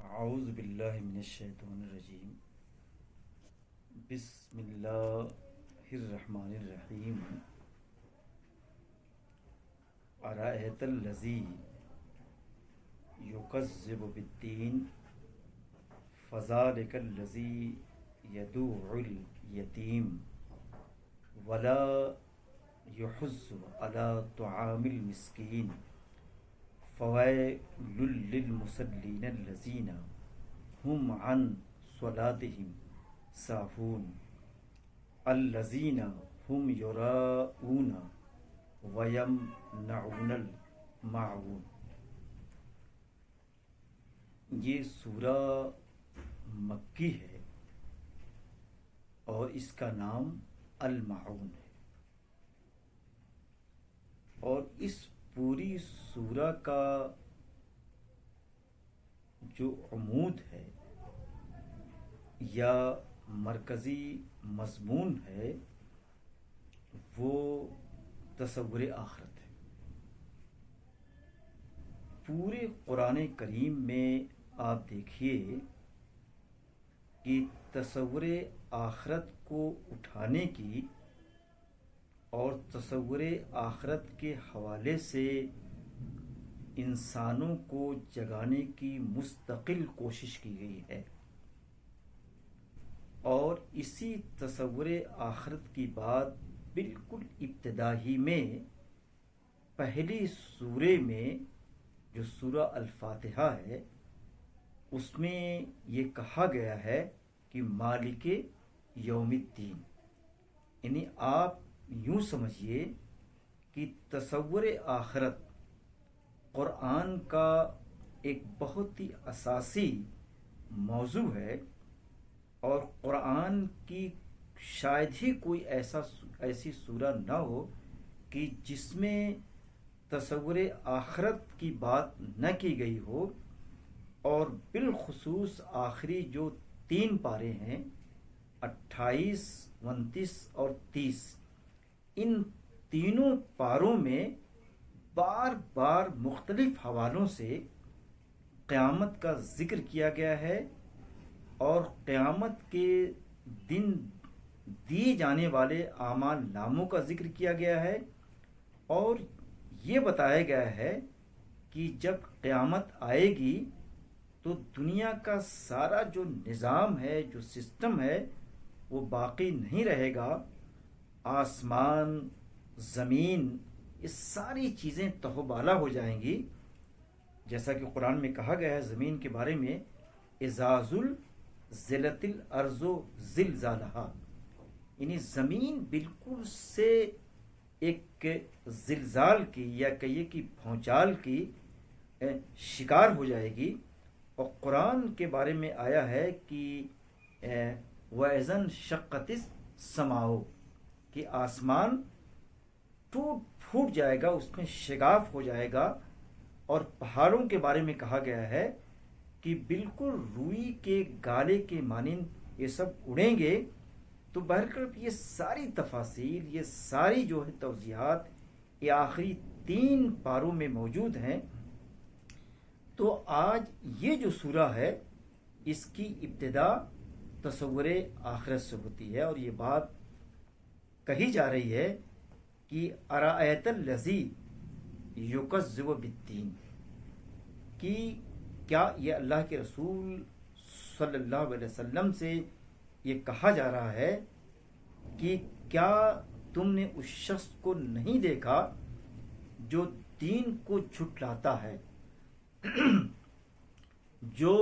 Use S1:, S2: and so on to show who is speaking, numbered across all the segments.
S1: اعوذ باللہ من الشیطان الرجیم بسم اللہ الرحمن الرحیم ارأیت الذی یکذب بالدین فذلک الذی یدوع الیتیم ولا یحض علی طعام المسکین فویل للمصلین الذین هم عن صلاتهم ساہون الذین هم یراؤون ویمنعون الماعون۔ یہ سورہ مکی ہے اور اس کا نام الماعون ہے، اور اس پوری سورہ کا جو عمود ہے یا مرکزی مضمون ہے وہ تصور آخرت ہے۔ پورے قرآن کریم میں آپ دیکھیے کہ تصور آخرت کو اٹھانے کی اور تصور آخرت کے حوالے سے انسانوں کو جگانے کی مستقل کوشش کی گئی ہے، اور اسی تصور آخرت کی بات بالکل ابتدا ہی میں پہلی سورے میں جو سورہ الفاتحہ ہے اس میں یہ کہا گیا ہے کہ مالک یوم الدین، یعنی آپ یوں سمجھیے کہ تصور آخرت قرآن کا ایک بہت ہی اساسی موضوع ہے، اور قرآن کی شاید ہی کوئی ایسی سورہ نہ ہو کہ جس میں تصور آخرت کی بات نہ کی گئی ہو، اور بالخصوص آخری جو 3 پارے ہیں 28، 29 اور 30، ان تینوں پاروں میں بار بار مختلف حوالوں سے قیامت کا ذکر کیا گیا ہے، اور قیامت کے دن دیے جانے والے اعمال ناموں کا ذکر کیا گیا ہے، اور یہ بتایا گیا ہے کہ جب قیامت آئے گی تو دنیا کا سارا جو نظام ہے، جو سسٹم ہے، وہ باقی نہیں رہے گا۔ آسمان، زمین، یہ ساری چیزیں تہوبالا ہو جائیں گی، جیسا کہ قرآن میں کہا گیا ہے زمین کے بارے میں اذا زلزلت الارض زلزالہا، یعنی زمین بالکل سے ایک زلزال کی یا کہیے کہ بھونچال کی شکار ہو جائے گی۔ اور قرآن کے بارے میں آیا ہے کہ وَإِذَا انشَقَّتِ السَّمَاءُ، کہ آسمان ٹوٹ پھوٹ جائے گا، اس میں شگاف ہو جائے گا، اور پہاڑوں کے بارے میں کہا گیا ہے کہ بالکل روئی کے گالے کے مانند یہ سب اڑیں گے۔ تو بہرکیف یہ ساری تفاصیل، یہ ساری جو ہے توضیحات یہ آخری 3 پاروں میں موجود ہیں۔ تو آج یہ جو سورہ ہے اس کی ابتدا تصور آخرت سے ہوتی ہے، اور یہ بات کہی جا رہی ہے کہ ارأیت الذی یکذب بالدین، کہ کیا یہ اللہ کے رسول صلی اللہ علیہ وسلم سے یہ کہا جا رہا ہے کہ کیا تم نے اس شخص کو نہیں دیکھا جو دین کو جھٹلاتا ہے، جو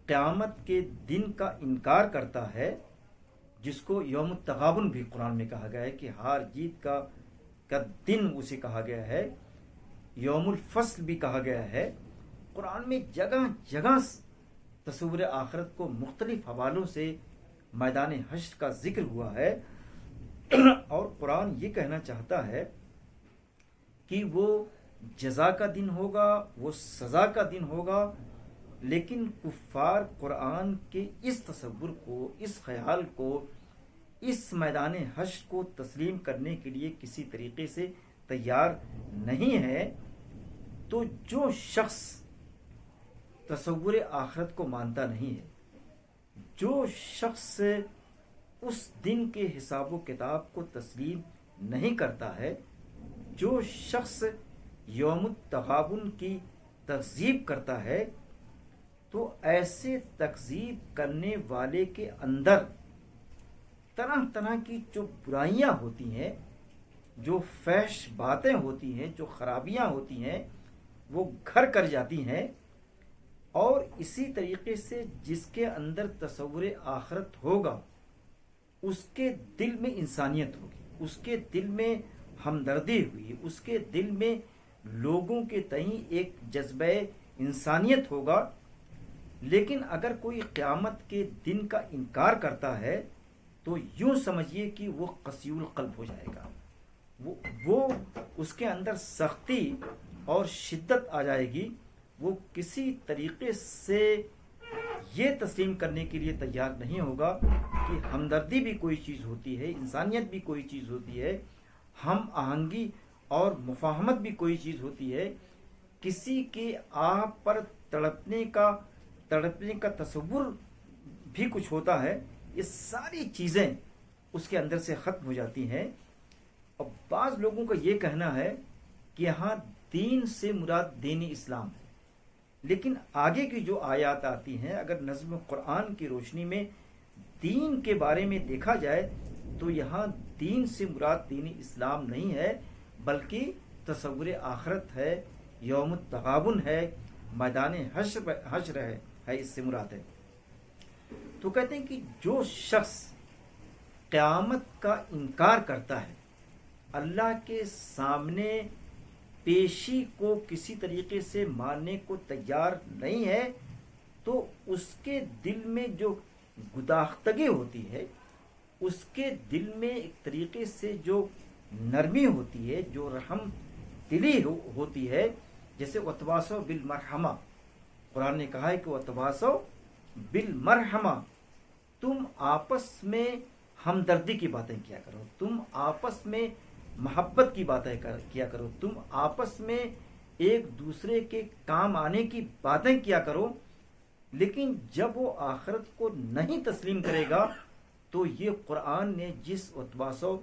S1: قیامت کے دن کا انکار کرتا ہے، جس کو یوم التغابن بھی قرآن میں کہا گیا ہے کہ ہار جیت کا دن اسے کہا گیا ہے، یوم الفصل بھی کہا گیا ہے۔ قرآن میں جگہ جگہ تصور آخرت کو مختلف حوالوں سے میدان حشر کا ذکر ہوا ہے، اور قرآن یہ کہنا چاہتا ہے کہ وہ جزا کا دن ہوگا، وہ سزا کا دن ہوگا، لیکن کفار قرآن کے اس تصور کو، اس خیال کو، اس میدان حشر کو تسلیم کرنے کے لیے کسی طریقے سے تیار نہیں ہے۔ تو جو شخص تصور آخرت کو مانتا نہیں ہے، جو شخص اس دن کے حساب و کتاب کو تسلیم نہیں کرتا ہے، جو شخص یوم التغابن کی تکذیب کرتا ہے، تو ایسے تکذیب کرنے والے کے اندر طرح طرح کی جو برائیاں ہوتی ہیں، جو فحش باتیں ہوتی ہیں، جو خرابیاں ہوتی ہیں، وہ گھر کر جاتی ہیں۔ اور اسی طریقے سے جس کے اندر تصور آخرت ہوگا، اس کے دل میں انسانیت ہوگی، اس کے دل میں ہمدردی ہوئی، اس کے دل میں لوگوں کے تئیں ایک جذبہ انسانیت ہوگا۔ لیکن اگر کوئی قیامت کے دن کا انکار کرتا ہے تو یوں سمجھیے کہ وہ قسیء القلب ہو جائے گا، وہ اس کے اندر سختی اور شدت آ جائے گی، وہ کسی طریقے سے یہ تسلیم کرنے کے لیے تیار نہیں ہوگا کہ ہمدردی بھی کوئی چیز ہوتی ہے، انسانیت بھی کوئی چیز ہوتی ہے، ہم آہنگی اور مفاہمت بھی کوئی چیز ہوتی ہے، کسی کے آہ پر تڑپنے کا تصور بھی کچھ ہوتا ہے۔ یہ ساری چیزیں اس کے اندر سے ختم ہو جاتی ہیں۔ اور بعض لوگوں کا یہ کہنا ہے کہ یہاں دین سے مراد دین اسلام ہے، لیکن آگے کی جو آیات آتی ہیں، اگر نظم قرآن کی روشنی میں دین کے بارے میں دیکھا جائے تو یہاں دین سے مراد دین اسلام نہیں ہے، بلکہ تصور آخرت ہے، یوم التغابن ہے، میدان حشر ہے، اس سے مراد ہے۔ تو کہتے ہیں کہ جو شخص قیامت کا انکار کرتا ہے، اللہ کے سامنے پیشی کو کسی طریقے سے ماننے کو تیار نہیں ہے، تو اس کے دل میں جو گداختگی ہوتی ہے، اس کے دل میں ایک طریقے سے جو نرمی ہوتی ہے، جو رحم دلی ہوتی ہے، جیسے وتواصوا بالمرحمہ، قرآن نے کہا ہے کہ وتواصوا بالمرحمہ، تم آپس میں ہمدردی کی باتیں کیا کرو، تم آپس میں محبت کی باتیں کیا کرو، تم آپس میں ایک دوسرے کے کام آنے کی باتیں کیا کرو۔ لیکن جب وہ آخرت کو نہیں تسلیم کرے گا تو یہ قرآن نے جس وتواصوا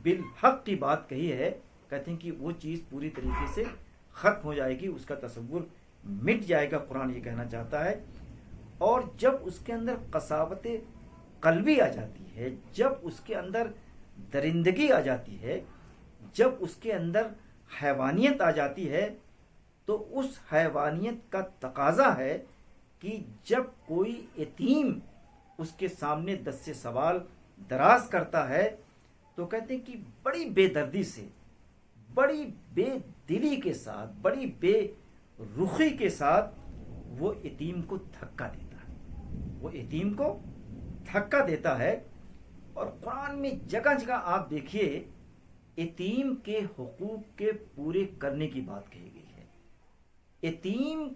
S1: بالحق کی بات کہی ہے، کہتے ہیں کہ وہ چیز پوری طریقے سے ختم ہو جائے گی، اس کا تصور مٹ جائے گا، قرآن یہ کہنا چاہتا ہے۔ اور جب اس کے اندر قساوت قلبی آ جاتی ہے، جب اس کے اندر درندگی آ جاتی ہے، جب اس کے اندر حیوانیت آ جاتی ہے، تو اس حیوانیت کا تقاضا ہے کہ جب کوئی یتیم اس کے سامنے دست سوال دراز کرتا ہے تو کہتے ہیں کہ بڑی بے دردی سے، بڑی بے دلی کے ساتھ، بڑی بے رخی کے ساتھ وہ یتیم کو دھکا دیتا ہے، وہ یتیم کو دھکا دیتا ہے۔ اور قرآن میں جگہ جگہ آپ دیکھیے یتیم کے حقوق کے پورے کرنے کی بات کہی گئی ہے۔ یتیم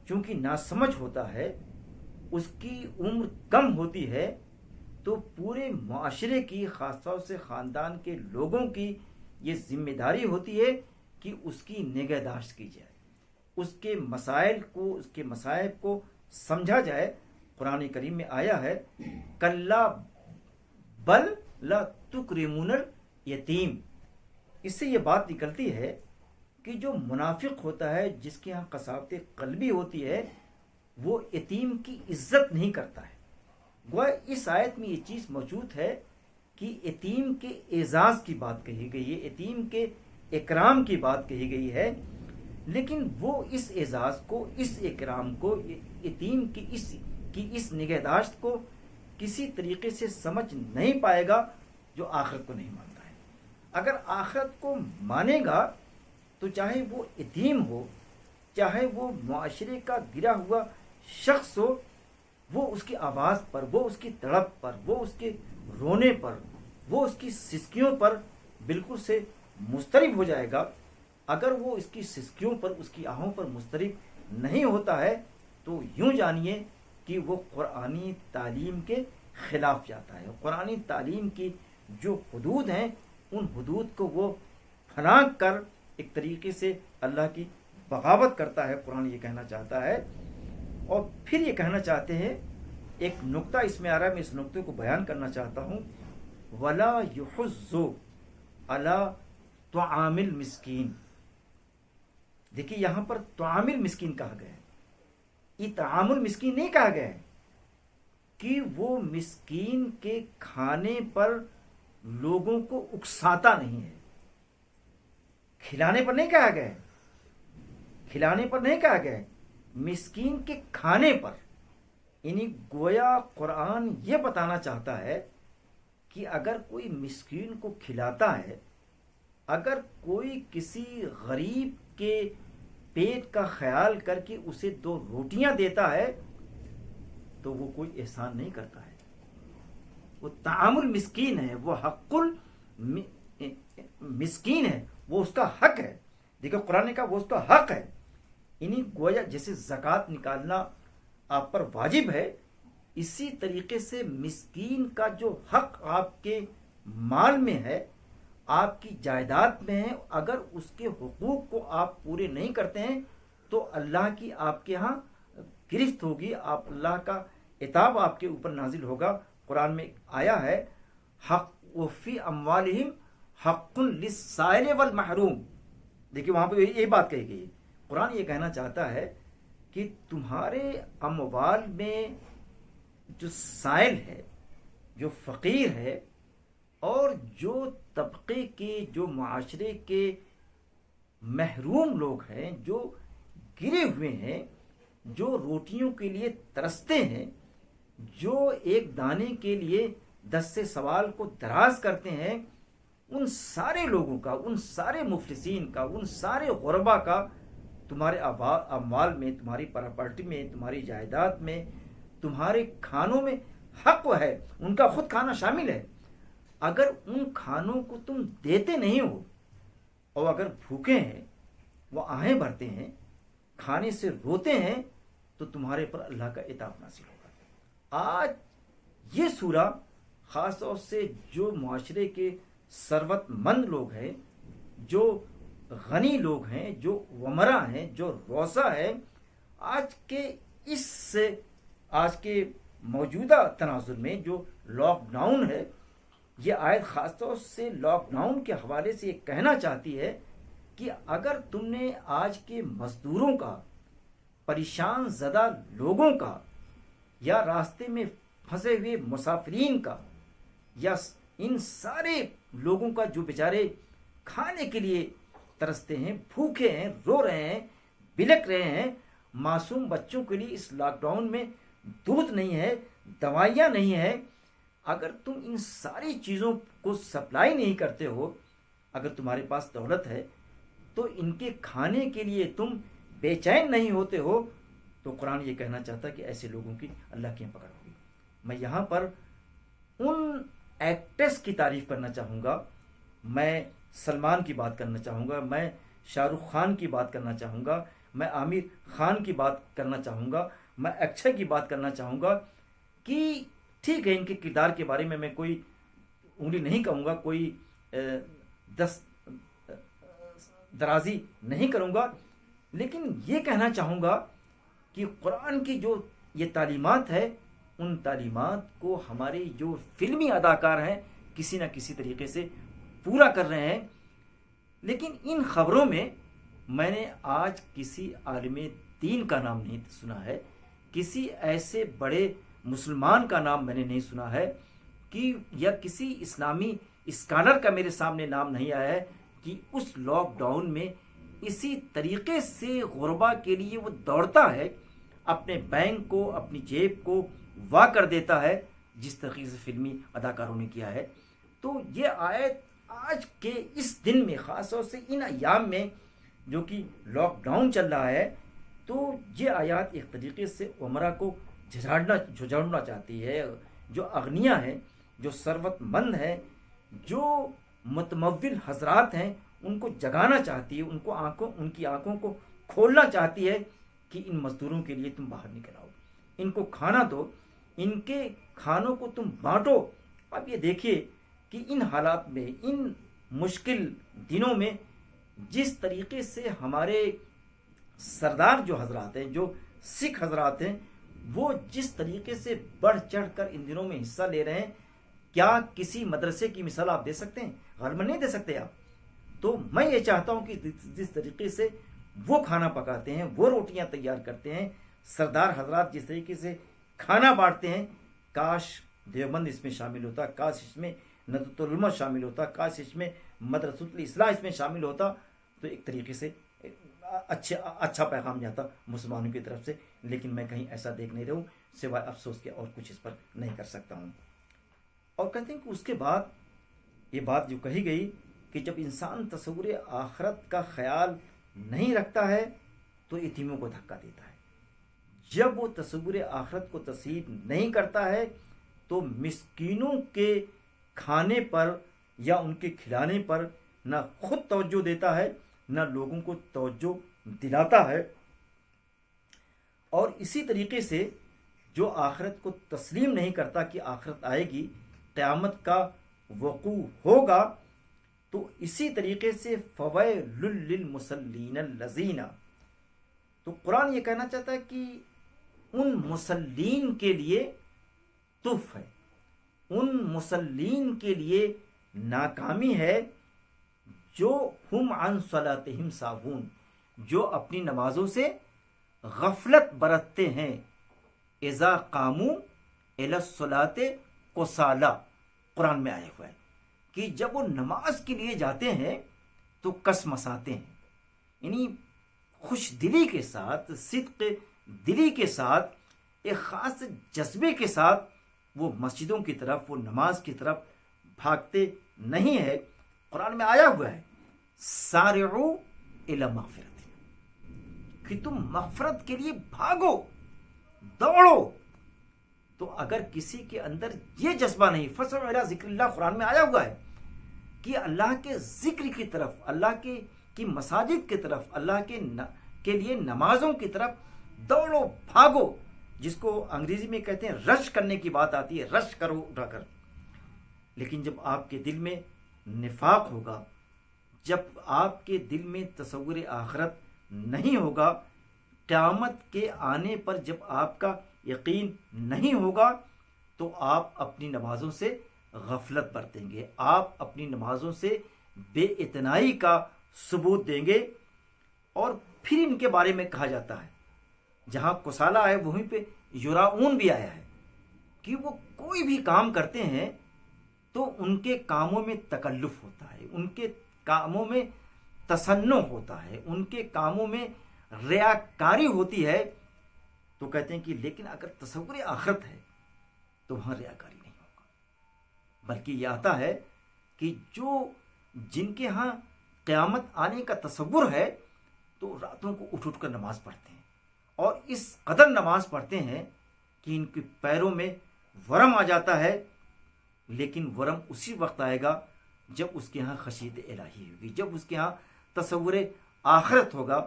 S1: چونکہ ناسمجھ ہوتا ہے، اس کی عمر کم ہوتی ہے، تو پورے معاشرے کی، خاص طور سے خاندان کے لوگوں کی یہ ذمہ داری ہوتی ہے کہ اس کی نگہداشت کی جائے، اس کے مسائل کو، اس کے مصائب کو سمجھا جائے۔ قرآن کریم میں آیا ہے کلا بل لا تکرمون الیتیم۔ اس سے یہ بات نکلتی ہے کہ جو منافق ہوتا ہے، جس کے ہاں قساوت قلبی ہوتی ہے، وہ یتیم کی عزت نہیں کرتا ہے۔ گویا اس آیت میں یہ چیز موجود ہے کہ یتیم کے اعزاز کی بات کہی گئی ہے، یتیم کے اکرام کی بات کہی گئی ہے، لیکن وہ اس اعزاز کو، اس اکرام کو، یتیم کی اس نگہداشت کو کسی طریقے سے سمجھ نہیں پائے گا جو آخرت کو نہیں مانتا ہے۔ اگر آخرت کو مانے گا تو چاہے وہ یتیم ہو، چاہے وہ معاشرے کا گرا ہوا شخص ہو، وہ اس کی آواز پر، وہ اس کی تڑپ پر، وہ اس کے رونے پر، وہ اس کی سسکیوں پر بالکل سے مضطرب ہو جائے گا۔ اگر وہ اس کی سسکیوں پر، اس کی آہوں پر مضطرب نہیں ہوتا ہے تو یوں جانیے کہ وہ قرآنی تعلیم کے خلاف جاتا ہے۔ قرآنی تعلیم کی جو حدود ہیں، ان حدود کو وہ پھلانگ کر ایک طریقے سے اللہ کی بغاوت کرتا ہے۔ قرآن یہ کہنا چاہتا ہے اور پھر یہ کہنا چاہتے ہیں، ایک نقطہ اس میں آ رہا ہے، میں اس نقطے کو بیان کرنا چاہتا ہوں، ولا یحض علی طعام المسکین. دیکھیے یہاں پر طعام المسکین کہا گیا ہے، اطعام المسکین نہیں کہا گیا ہے، کہ وہ مسکین کے کھانے پر لوگوں کو اکساتا نہیں ہے. کھلانے پر نہیں کہا گیا ہے، کھلانے پر نہیں کہا گیا ہے، مسکین کے کھانے پر. یعنی گویا قرآن یہ بتانا چاہتا ہے کہ اگر کوئی مسکین کو کھلاتا ہے، اگر کوئی کسی غریب کے پیٹ کا خیال کر کے اسے 2 روٹیاں دیتا ہے تو وہ کوئی احسان نہیں کرتا ہے، وہ طعام المسکین ہے، وہ حق المسکین ہے، وہ اس کا حق ہے. دیکھو قرآن نے کہا وہ اس کا حق ہے. یعنی گویا جیسے زکوٰۃ نکالنا آپ پر واجب ہے، اسی طریقے سے مسکین کا جو حق آپ کے مال میں ہے، آپ کی جائیداد میں ہے، اگر اس کے حقوق کو آپ پورے نہیں کرتے ہیں تو اللہ کی آپ کے ہاں گرفت ہوگی، آپ اللہ کا عتاب آپ کے اوپر نازل ہوگا. قرآن میں آیا ہے، حق وفی اموالہم حق للسائل والمحروم. دیکھیے وہاں پہ یہ بات کہی گئی. قرآن یہ کہنا چاہتا ہے کہ تمہارے اموال میں جو سائل ہے، جو فقیر ہے، اور جو طبقے کے، جو معاشرے کے محروم لوگ ہیں، جو گرے ہوئے ہیں، جو روٹیوں کے لیے ترستے ہیں، جو ایک دانے کے لیے 10 سے سوال کو دراز کرتے ہیں، ان سارے لوگوں کا، ان سارے مفلسین کا، ان سارے غربا کا تمہارے اموال میں، تمہاری پراپرٹی میں، تمہاری جائیداد میں، تمہارے کھانوں میں حق ہے. ان کا خود کھانا شامل ہے. اگر ان کھانوں کو تم دیتے نہیں ہو، اور اگر بھوکے ہیں، وہ آہیں بھرتے ہیں، کھانے سے روتے ہیں، تو تمہارے پر اللہ کا عتاب نازل ہوگا. آج یہ سورہ خاص طور سے جو معاشرے کے ثروت مند لوگ ہیں، جو غنی لوگ ہیں، جو ومرا ہیں، جو روسا ہیں، آج کے موجودہ تناظر میں جو لاک ڈاؤن ہے، یہ آیت خاص طور سے لاک ڈاؤن کے حوالے سے یہ کہنا چاہتی ہے کہ اگر تم نے آج کے مزدوروں کا، پریشان زدہ لوگوں کا، یا راستے میں پھنسے ہوئے مسافرین کا، یا ان سارے لوگوں کا جو بیچارے کھانے کے لیے ترستے ہیں، بھوکے ہیں، رو رہے ہیں، بلک رہے ہیں، معصوم بچوں کے لیے اس لاک ڈاؤن میں دودھ نہیں ہے، دوائیاں نہیں ہیں، اگر تم ان ساری چیزوں کو سپلائی نہیں کرتے ہو، اگر تمہارے پاس دولت ہے تو ان کے کھانے کے لیے تم بے چین نہیں ہوتے ہو، تو قرآن یہ کہنا چاہتا ہے کہ ایسے لوگوں کی اللہ کی پکڑ ہوگی. میں یہاں پر ان ایکٹرس کی تعریف کرنا چاہوں گا، میں سلمان کی بات کرنا چاہوں گا، میں شاہ رخ خان کی بات کرنا چاہوں گا، میں عامر خان کی بات کرنا چاہوں گا، میں اکشے کی بات کرنا چاہوں گا کہ ٹھیک ہے ان کے کردار کے بارے میں کوئی انگلی نہیں کہوں گا، کوئی درازی نہیں کروں گا، لیکن یہ کہنا چاہوں گا کہ قرآن کی جو یہ تعلیمات ہے، ان تعلیمات کو ہمارے جو فلمی اداکار ہیں کسی نہ کسی طریقے سے پورا کر رہے ہیں. لیکن ان خبروں میں نے آج کسی عالم دین کا نام نہیں سنا ہے، کسی ایسے بڑے مسلمان کا نام میں نے نہیں سنا ہے، کہ یا کسی اسلامی اسکالر کا میرے سامنے نام نہیں آیا ہے کہ اس لاک ڈاؤن میں اسی طریقے سے غربا کے لیے وہ دوڑتا ہے، اپنے بینک کو، اپنی جیب کو وا کر دیتا ہے، جس طریقے سے فلمی اداکاروں نے کیا ہے. تو یہ آیت آج کے اس دن میں، خاص طور سے ان ایام میں جو کہ لاک ڈاؤن چل رہا ہے، تو یہ آیات ایک طریقے سے عمرہ کو جھجھوڑنا چاہتی ہے. جو اغنیا ہیں، جو ثروت مند ہیں، جو متمول حضرات ہیں، ان کو جگانا چاہتی ہے، ان کی آنکھوں کو کھولنا چاہتی ہے کہ ان مزدوروں کے لیے تم باہر نکل آؤ، ان کو کھانا دو، ان کے کھانوں کو تم بانٹو. اب یہ دیکھیے کہ ان حالات میں، ان مشکل دنوں میں، جس طریقے سے ہمارے سردار جو حضرات ہیں، جو سکھ حضرات ہیں وہ جس طریقے سے بڑھ چڑھ کر ان دنوں میں حصہ لے رہے ہیں، کیا کسی مدرسے کی مثال آپ دے سکتے ہیں؟ غالباً نہیں دے سکتے آپ. تو میں یہ چاہتا ہوں کہ جس طریقے سے وہ کھانا پکاتے ہیں، وہ روٹیاں تیار کرتے ہیں، سردار حضرات جس طریقے سے کھانا بانٹتے ہیں، کاش دیوبند اس میں شامل ہوتا، کاش اس میں ندوۃ العلماء شامل ہوتا، کاش اس میں مدرسۃ الاصلاح اس میں شامل ہوتا، تو ایک طریقے سے اچھا پیغام جاتا مسلمانوں کی طرف سے. لیکن میں کہیں ایسا دیکھ نہیں رہا ہوں، سوائے افسوس کے اور کچھ اس پر نہیں کر سکتا ہوں. اور کہتے ہیں کہ اس کے بعد یہ بات جو کہی گئی کہ جب انسان تصور آخرت کا خیال نہیں رکھتا ہے تو یتیموں کو دھکا دیتا ہے. جب وہ تصور آخرت کو تسلیم نہیں کرتا ہے تو مسکینوں کے کھانے پر یا ان کے کھلانے پر نہ خود توجہ دیتا ہے نہ لوگوں کو توجہ دلاتا ہے. اور اسی طریقے سے جو آخرت کو تسلیم نہیں کرتا کہ آخرت آئے گی، قیامت کا وقوع ہوگا، تو اسی طریقے سے فویل للمصلین الذین، تو قرآن یہ کہنا چاہتا ہے کہ ان مصلین کے لیے تف ہے، ان مصلین کے لیے ناکامی ہے جو ہم عن صلاتہم ساہون، جو اپنی نمازوں سے غفلت برتتے ہیں. اذا قاموا الی الصلاۃ کسالی، قرآن میں آیا ہوا ہے کہ جب وہ نماز کے لیے جاتے ہیں تو کس مساتے ہیں، یعنی خوش دلی کے ساتھ، صدق دلی کے ساتھ، ایک خاص جذبے کے ساتھ وہ مسجدوں کی طرف، وہ نماز کی طرف بھاگتے نہیں ہے. قرآن میں آیا ہوا ہے سارعوا الی مغفرۃ، کہ تم مغفرت کے لیے بھاگو، دوڑو. تو اگر کسی کے اندر یہ جذبہ نہیں، فسعوا الی ذکر اللہ قرآن میں آیا ہوا ہے کہ اللہ کے ذکر کی طرف، اللہ کی مساجد کی طرف، اللہ کے لیے نمازوں کی طرف دوڑو، بھاگو، جس کو انگریزی میں کہتے ہیں رش کرنے کی بات آتی ہے، رش کرو اٹھا کر. لیکن جب آپ کے دل میں نفاق ہوگا، جب آپ کے دل میں تصور آخرت نہیں ہوگا، قیامت کے آنے پر جب آپ کا یقین نہیں ہوگا، تو آپ اپنی نمازوں سے غفلت برتیں گے، آپ اپنی نمازوں سے بے اتنائی کا ثبوت دیں گے. اور پھر ان کے بارے میں کہا جاتا ہے، جہاں کسالہ ہے وہیں پہ یراؤن بھی آیا ہے، کہ وہ کوئی بھی کام کرتے ہیں تو ان کے کاموں میں تکلف ہوتا ہے، ان کے کاموں میں تصنع ہوتا ہے، ان کے کاموں میں ریاکاری ہوتی ہے. تو کہتے ہیں کہ لیکن اگر تصور آخرت ہے تو وہاں ریاکاری نہیں ہوگا، بلکہ یہ آتا ہے کہ جن کے ہاں قیامت آنے کا تصور ہے تو راتوں کو اٹھ کر نماز پڑھتے ہیں، اور اس قدر نماز پڑھتے ہیں کہ ان کے پیروں میں ورم آ جاتا ہے. لیکن ورم اسی وقت آئے گا جب اس کے ہاں خشیت الہی ہوگی، جب اس کے ہاں تصور آخرت ہوگا،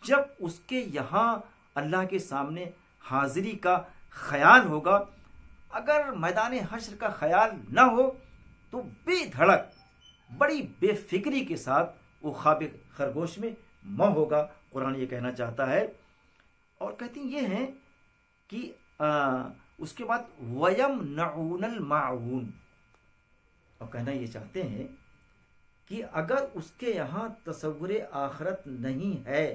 S1: جب اس کے یہاں اللہ کے سامنے حاضری کا خیال ہوگا. اگر میدان حشر کا خیال نہ ہو تو بے دھڑک، بڑی بے فکری کے ساتھ وہ خواب خرگوش میں ماں ہوگا. قرآن یہ کہنا چاہتا ہے. اور کہتے ہیں یہ ہیں کہ اس کے بعد وَيَمْنَعُونَ الْمَاعُونَ، اور کہنا یہ چاہتے ہیں کہ اگر اس کے یہاں تصور آخرت نہیں ہے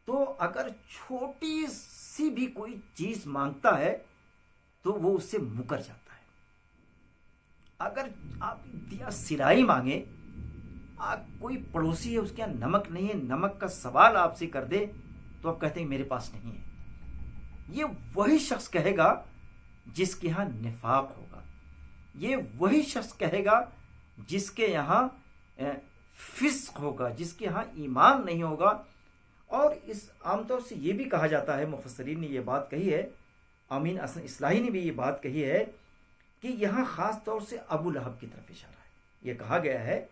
S1: تو اگر چھوٹی سی بھی کوئی چیز مانگتا ہے تو وہ اس سے مکر جاتا ہے. اگر آپ دیا سلائی مانگیں، آپ کوئی پڑوسی ہے اس کے یہاں نمک نہیں ہے، نمک کا سوال آپ سے کر دے تو آپ کہتے ہیں میرے پاس نہیں ہے. یہ وہی شخص کہے گا جس کے یہاں نفاق ہوگا، یہ وہی شخص کہے گا جس کے یہاں فسق ہوگا، جس کے یہاں ایمان نہیں ہوگا. اور اس عام طور سے یہ بھی کہا جاتا ہے، مفسرین نے یہ بات کہی ہے، امین حسن اصلاحی نے بھی یہ بات کہی ہے کہ یہاں خاص طور سے ابو لہب کی طرف اشارہ ہے. یہ کہا گیا ہے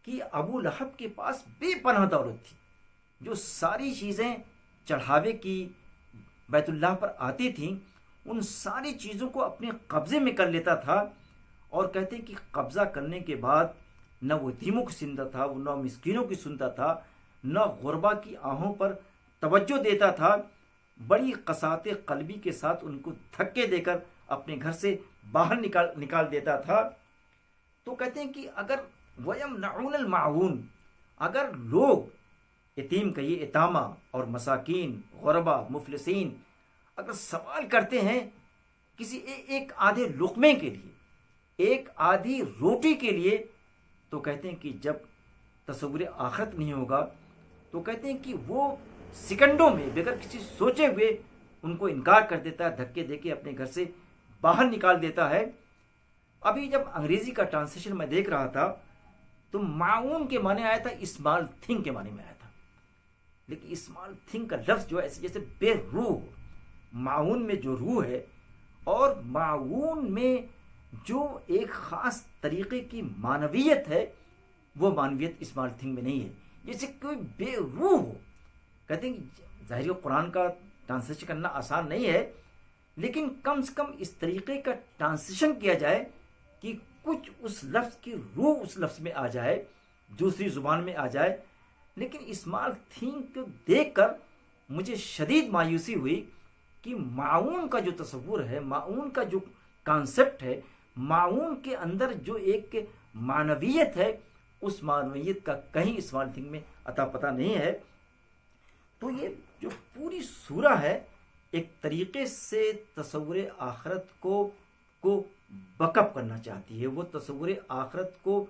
S1: کہ ابو لہب کے پاس بے پناہ دولت تھی، جو ساری چیزیں چڑھاوے کی بیت اللہ پر آتی تھیں، ان ساری چیزوں کو اپنے قبضے میں کر لیتا تھا. اور کہتے ہیں کہ قبضہ کرنے کے بعد نہ وہ یتیموں کی سنتا تھا، وہ نہ مسکینوں کی سنتا تھا، نہ غربا کی آہوں پر توجہ دیتا تھا، بڑی قساط قلبی کے ساتھ ان کو دھکے دے کر اپنے گھر سے باہر نکال دیتا تھا۔ تو کہتے ہیں کہ اگر وَيَمْنَعُونَ الْمَعُونَ، اگر لوگ یتیم کا یہ یتامہ اور مساکین، غربا، مفلسین اگر سوال کرتے ہیں کسی ایک آدھے لقمے کے لیے، ایک آدھی روٹی کے لیے، تو کہتے ہیں کہ جب تصور آخرت نہیں ہوگا تو کہتے ہیں کہ وہ سیکنڈوں میں بغیر کسی سوچے ہوئے ان کو انکار کر دیتا ہے، دھکے دے کے اپنے گھر سے باہر نکال دیتا ہے۔ ابھی جب انگریزی کا ٹرانسلیشن میں دیکھ رہا تھا تو معاون کے معنی آیا تھا اسمال تھنگ کے معنی میں آیا تھا، لیکن اسمال تھنگ کا لفظ جو ہے ایسے جیسے بے روح، معاون میں جو روح ہے اور معاون میں جو ایک خاص طریقے کی معنویت ہے، وہ معنویت اسمال تھنگ میں نہیں ہے، جیسے کوئی بے روح ہو۔ کہتے ہیں کہ ظاہر قرآن کا ٹرانسلیشن کرنا آسان نہیں ہے، لیکن کم سے کم اس طریقے کا ٹرانسلیشن کیا جائے کہ کچھ اس لفظ کی روح اس لفظ میں آ جائے، دوسری زبان میں آ جائے۔ لیکن اسمال تھنگ کو دیکھ کر مجھے شدید مایوسی ہوئی کہ معاون کا جو تصور ہے، معاون کا جو کانسیپٹ ہے، معاون کے اندر جو ایک معنویت ہے، اس معنویت کا کہیں اسمال تھنگ میں عطا پتہ نہیں ہے۔ تو یہ جو پوری سورہ ہے ایک طریقے سے تصور آخرت کو بکپ کرنا چاہتی ہے، وہ تصور آخرت کو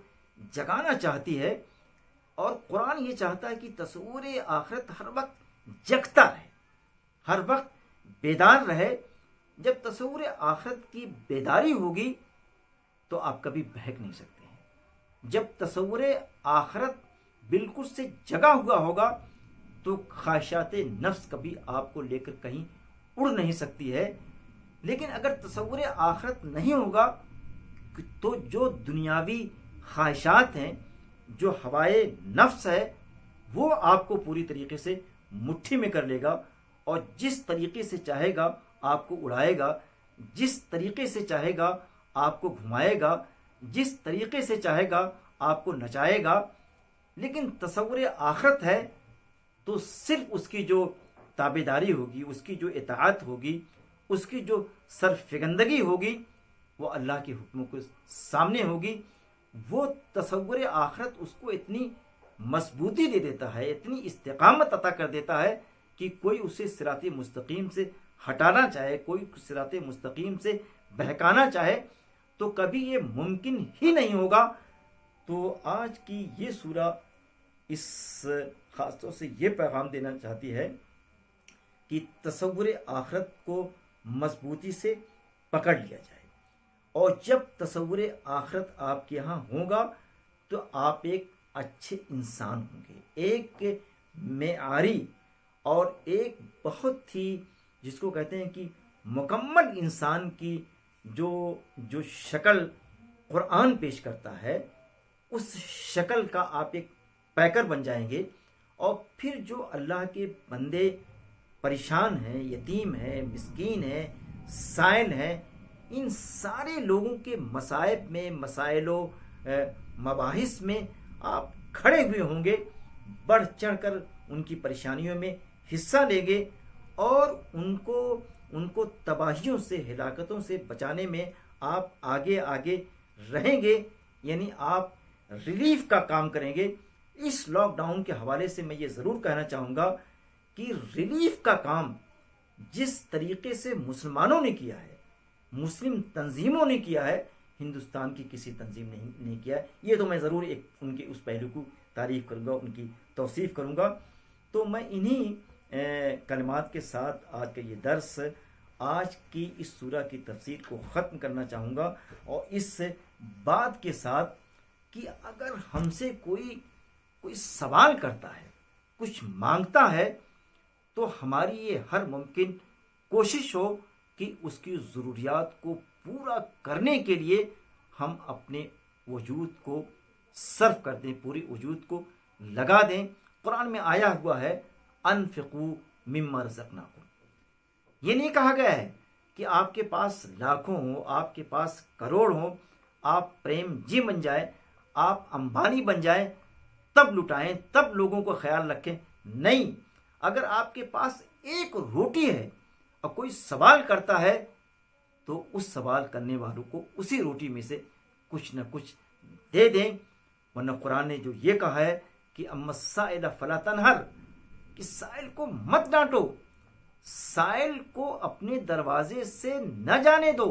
S1: جگانا چاہتی ہے، اور قرآن یہ چاہتا ہے کہ تصور آخرت ہر وقت جگتا رہے، ہر وقت بیدار رہے۔ جب تصور آخرت کی بیداری ہوگی تو آپ کبھی بہک نہیں سکتے ہیں۔ جب تصور آخرت بالکل سے جگا ہوا ہوگا تو خواہشات نفس کبھی آپ کو لے کر کہیں اڑ نہیں سکتی ہے۔ لیکن اگر تصور آخرت نہیں ہوگا تو جو دنیاوی خواہشات ہیں، جو ہوائے نفس ہے، وہ آپ کو پوری طریقے سے مٹھی میں کر لے گا، اور جس طریقے سے چاہے گا آپ کو اڑائے گا، جس طریقے سے چاہے گا آپ کو گھمائے گا، جس طریقے سے چاہے گا آپ کو نچائے گا۔ لیکن تصور آخرت ہے تو صرف اس کی جو تابعداری ہوگی، اس کی جو اطاعت ہوگی، اس کی جو سرفگندگی ہوگی، وہ اللہ کے حکموں کے سامنے ہوگی۔ وہ تصور آخرت اس کو اتنی مضبوطی دے دیتا ہے، اتنی استقامت عطا کر دیتا ہے کہ کوئی اسے صراط مستقیم سے ہٹانا چاہے، کوئی صراط مستقیم سے بہکانا چاہے تو کبھی یہ ممکن ہی نہیں ہوگا۔ تو آج کی یہ سورہ اس خاص طور سے یہ پیغام دینا چاہتی ہے کہ تصور آخرت کو مضبوطی سے پکڑ لیا جائے، اور جب تصور آخرت آپ کے ہاں ہوگا تو آپ ایک اچھے انسان ہوں گے، ایک معیاری اور ایک بہت ہی جس کو کہتے ہیں کہ مکمل انسان کی جو شکل قرآن پیش کرتا ہے، اس شکل کا آپ ایک پیکر بن جائیں گے۔ اور پھر جو اللہ کے بندے پریشان ہیں، یتیم ہیں، مسکین ہیں، سائل ہیں، ان سارے لوگوں کے مصائب میں، مسائل و مباحث میں آپ کھڑے ہوئے ہوں گے، بڑھ چڑھ کر ان کی پریشانیوں میں حصہ لیں گے، اور ان کو تباہیوں سے، ہلاکتوں سے بچانے میں آپ آگے آگے رہیں گے، یعنی آپ ریلیف کا کام کریں گے۔ اس لاک ڈاؤن کے حوالے سے میں یہ ضرور کہنا چاہوں گا کہ ریلیف کا کام جس طریقے سے مسلمانوں نے کیا ہے، مسلم تنظیموں نے کیا ہے، ہندوستان کی کسی تنظیم نے نہیں کیا ہے۔ یہ تو میں ضرور ایک ان کے اس پہلو کو تعریف کروں گا، ان کی توصیف کروں گا۔ تو میں انہی کلمات کے ساتھ آج کا یہ درس، آج کی اس سورہ کی تفسیر کو ختم کرنا چاہوں گا، اور اس بات کے ساتھ کہ اگر ہم سے کوئی سوال کرتا ہے، کچھ مانگتا ہے، تو ہماری یہ ہر ممکن کوشش ہو کہ اس کی ضروریات کو پورا کرنے کے لیے ہم اپنے وجود کو صرف کر دیں، پوری وجود کو لگا دیں۔ قرآن میں آیا ہوا ہے انفقوا مما رزقناکم، یہ نہیں کہا گیا ہے کہ آپ کے پاس لاکھوں ہوں، آپ کے پاس کروڑ ہوں، آپ پریم جی بن جائیں، آپ امبانی بن جائیں، تب لٹائیں، تب لوگوں کو خیال رکھیں۔ نہیں، اگر آپ کے پاس ایک روٹی ہے اور کوئی سوال کرتا ہے تو اس سوال کرنے والوں کو اسی روٹی میں سے کچھ نہ کچھ دے دیں، ورنہ قرآن نے جو یہ کہا ہے کہ اما السائل فلا تنہر، کہ سائل کو مت ڈانٹو، سائل کو اپنے دروازے سے نہ جانے دو۔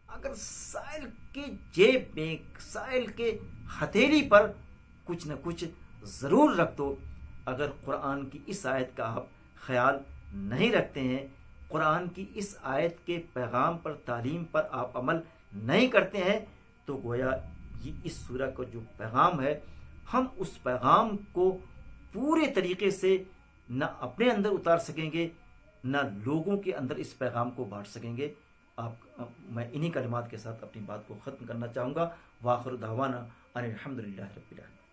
S1: اگر سائل کے جیب میں، سائل کے ہتھیلی پر کچھ نہ کچھ ضرور رکھ دو۔ اگر قرآن کی اس آیت کا آپ خیال نہیں رکھتے ہیں، قرآن کی اس آیت کے پیغام پر، تعلیم پر آپ عمل نہیں کرتے ہیں، تو گویا یہ اس سورہ کا جو پیغام ہے، ہم اس پیغام کو پورے طریقے سے نہ اپنے اندر اتار سکیں گے، نہ لوگوں کے اندر اس پیغام کو بانٹ سکیں گے۔ میں انہی کلمات کے ساتھ اپنی بات کو ختم کرنا چاہوں گا۔ وآخر دعوانا ان الحمد للہ رب العالمین۔